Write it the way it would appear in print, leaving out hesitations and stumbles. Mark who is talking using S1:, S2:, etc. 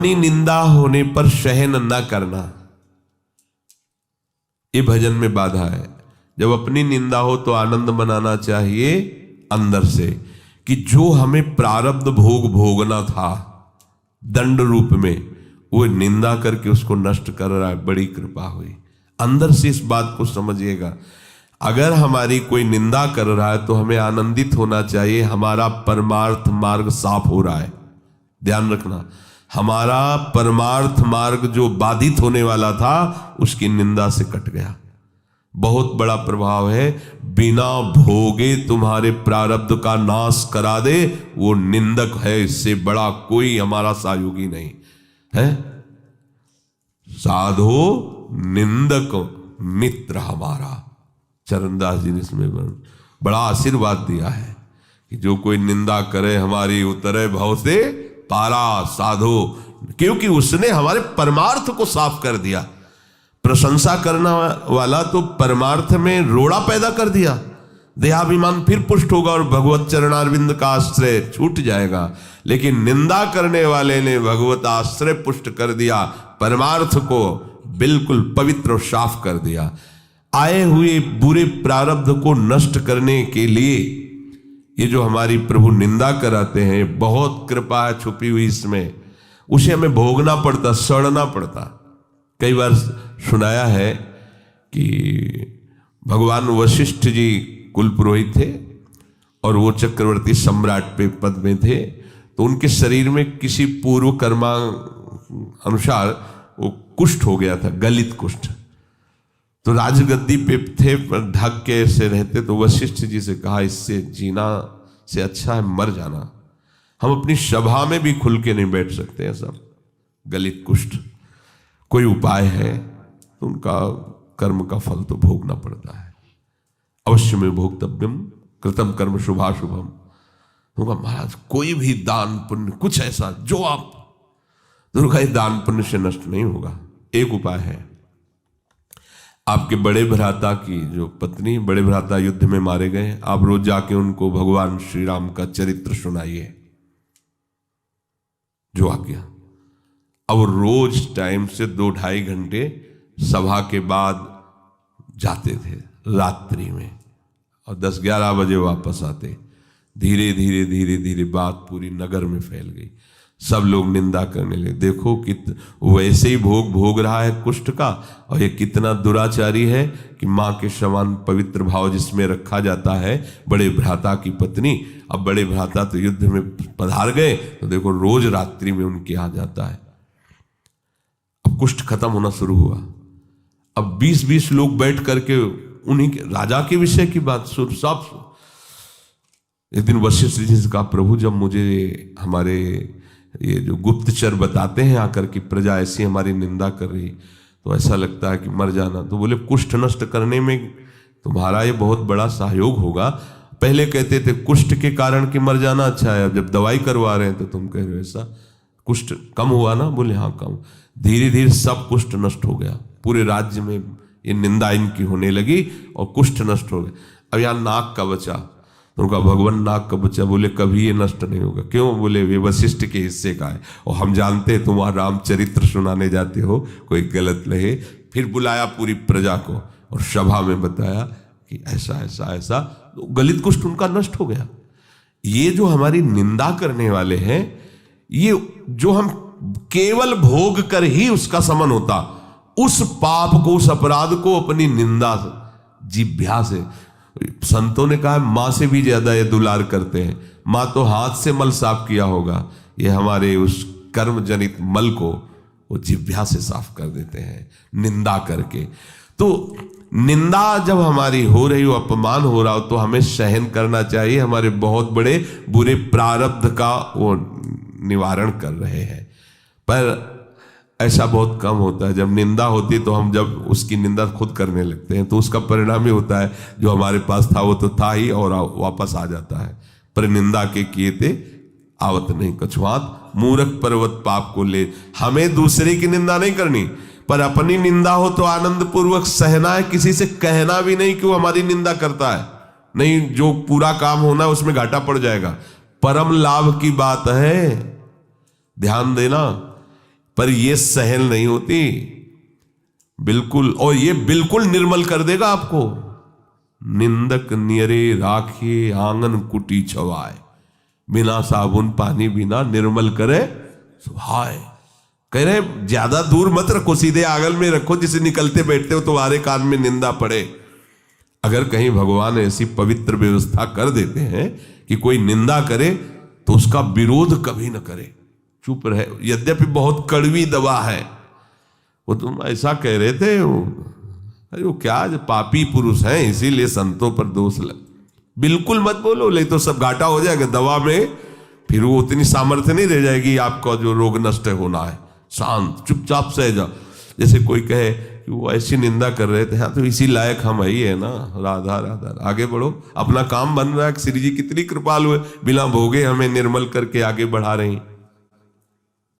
S1: अपनी निंदा होने पर सहन न करना, ये भजन में बाधा है। जब अपनी निंदा हो तो आनंद मनाना चाहिए अंदर से, कि जो हमें प्रारब्ध भोग भोगना था दंड रूप में, वो निंदा करके उसको नष्ट कर रहा है, बड़ी कृपा हुई। अंदर से इस बात को समझिएगा। अगर हमारी कोई निंदा कर रहा है तो हमें आनंदित होना चाहिए, हमारा परमार्थ मार्ग साफ हो रहा है। ध्यान रखना, हमारा परमार्थ मार्ग जो बाधित होने वाला था उसकी निंदा से कट गया। बहुत बड़ा प्रभाव है। बिना भोगे तुम्हारे प्रारब्ध का नाश करा दे वो निंदक है, इससे बड़ा कोई हमारा सहयोगी नहीं है। साधो निंदक मित्र हमारा, चरणदास जी ने इसमें बड़ा आशीर्वाद दिया है कि जो कोई निंदा करे हमारी उतरे भव से पारा साधो, क्योंकि उसने हमारे परमार्थ को साफ कर दिया। प्रशंसा करना वाला तो परमार्थ में रोड़ा पैदा कर दिया, देहाभिमान फिर पुष्ट होगा और भगवत चरणारविंद का आश्रय छूट जाएगा। लेकिन निंदा करने वाले ने भगवत आश्रय पुष्ट कर दिया, परमार्थ को बिल्कुल पवित्र और साफ कर दिया। आए हुए बुरे प्रारब्ध को नष्ट करने के लिए ये जो हमारी प्रभु निंदा कराते हैं, बहुत कृपा है छुपी हुई इसमें। उसे हमें भोगना पड़ता, सड़ना पड़ता। कई बार सुनाया है कि भगवान वशिष्ठ जी कुल पुरोहित थे और वो चक्रवर्ती सम्राट पे पद में थे, तो उनके शरीर में किसी पूर्व कर्मा अनुसार वो कुष्ठ हो गया था, गलित कुष्ठ। तो राजगद्दी पे थे, ढक के से रहते। तो वशिष्ठ जी से कहा, इससे जीना से अच्छा है मर जाना, हम अपनी सभा में भी खुल के नहीं बैठ सकते हैं सब गलित कुष्ठ। कोई उपाय है? तो उनका कर्म का फल तो भोगना पड़ता है। अवश्य में भोक्तव्यम कृतम कर्म शुभाशुभम। तो महाराज कोई भी दान पुण्य कुछ ऐसा जो आप दुर्गा दान पुण्य से नष्ट नहीं होगा। एक उपाय है, आपके बड़े भ्राता की जो पत्नी, बड़े भ्राता युद्ध में मारे गए, आप रोज जाके उनको भगवान श्री राम का चरित्र सुनाइए जो आज्ञा। अब रोज टाइम से 2-2.5 घंटे सभा के बाद जाते थे रात्रि में, और 10-11 बजे वापस आते। धीरे धीरे धीरे धीरे बात पूरी नगर में फैल गई। सब लोग निंदा करने लगे, देखो वैसे ही भोग भोग रहा है कुष्ठ का, और ये कितना दुराचारी है कि माँ के समान पवित्र भाव जिसमें रखा जाता है बड़े भ्राता की पत्नी। अब बड़े भ्राता तो युद्ध में पधार गए, तो देखो रोज रात्रि में उनके यहाँ जाता है। अब कुष्ठ खत्म होना शुरू हुआ। अब 20-20 लोग बैठ करके उन्हीं के राजा के विषय की बात सुन। सब एक दिन वशिष्ठ जी से कहा, प्रभु जब मुझे हमारे ये जो गुप्तचर बताते हैं आकर कि प्रजा ऐसी हमारी निंदा कर रही, तो ऐसा लगता है कि मर जाना। तो बोले कुष्ठ नष्ट करने में तुम्हारा ये बहुत बड़ा सहयोग होगा। पहले कहते थे कुष्ठ के कारण कि मर जाना अच्छा है, अब जब दवाई करवा रहे हैं तो तुम कह रहे हो ऐसा। कुष्ठ कम हुआ ना? बोले हाँ कम। धीरे धीरे सब कुष्ठ नष्ट हो गया, पूरे राज्य में ये निंदा इनकी होने लगी और कुष्ठ नष्ट हो गया। अब यहाँ नाक का बचा, तो उनका भगवान नाक का बच्चा। बोले कभी ये नष्ट नहीं होगा। क्यों? बोले वे वशिष्ठ के हिस्से का है, और हम जानते हैं तुम वहाँ रामचरित्र सुनाने जाते हो, कोई गलत नहीं। फिर बुलाया पूरी प्रजा को और सभा में बताया कि ऐसा ऐसा ऐसा, तो गलित कुष्ठ उनका नष्ट हो गया। ये जो हमारी निंदा करने वाले हैं, ये जो हम केवल भोग कर ही उसका समन होता, उस पाप को, उस अपराध को अपनी निंदा जिह्वा से, संतों ने कहा मां से भी ज्यादा ये दुलार करते हैं। मां तो हाथ से मल साफ किया होगा, ये हमारे उस कर्म जनित मल को वो जिह्वा से साफ कर देते हैं निंदा करके। तो निंदा जब हमारी हो रही हो, अपमान हो रहा हो, तो हमें सहन करना चाहिए। हमारे बहुत बड़े बुरे प्रारब्ध का वो निवारण कर रहे हैं। पर ऐसा बहुत कम होता है। जब निंदा होती है तो हम जब उसकी निंदा खुद करने लगते हैं, तो उसका परिणाम ही होता है जो हमारे पास था वो तो था ही और वापस आ जाता है। पर निंदा के किए थे आवत नहीं कछुआत, मूर्ख पर्वत पाप को ले। हमें दूसरे की निंदा नहीं करनी, पर अपनी निंदा हो तो आनंद पूर्वक सहना है। किसी से कहना भी नहीं कि वो हमारी निंदा करता है, नहीं, जो पूरा काम होना है उसमें घाटा पड़ जाएगा। परम लाभ की बात है, ध्यान देना। पर ये सहल नहीं होती बिल्कुल, और ये बिल्कुल निर्मल कर देगा आपको। निंदक नियरे राखे आंगन कुटी छवाए, बिना साबुन पानी बिना निर्मल करे सुहाए। कह रहे ज्यादा दूर मत रखो, सीधे आंगन में रखो, जिसे निकलते बैठते हो तुम्हारे कान में निंदा पड़े। अगर कहीं भगवान ऐसी पवित्र व्यवस्था कर देते हैं कि कोई निंदा करे तो उसका विरोध कभी न करे, चुप रहे। यद्यपि बहुत कड़वी दवा है, वो तुम ऐसा कह रहे थे, अरे वो क्या पापी पुरुष हैं इसीलिए संतों पर दोष लग। बिल्कुल मत बोलो, ले तो सब घाटा हो जाएगा दवा में, फिर वो उतनी सामर्थ्य नहीं रह जाएगी आपका जो रोग नष्ट होना है। शांत चुपचाप सह जाओ। जैसे कोई कहे कि वो ऐसी निंदा कर रहे थे, हाँ तो इसी लायक हम ही है ना, राधा राधा, आगे बढ़ो, अपना काम बन रहा है। श्री जी कितनी कृपालु है, बिना भोगे हमें निर्मल करके आगे बढ़ा रही हैं।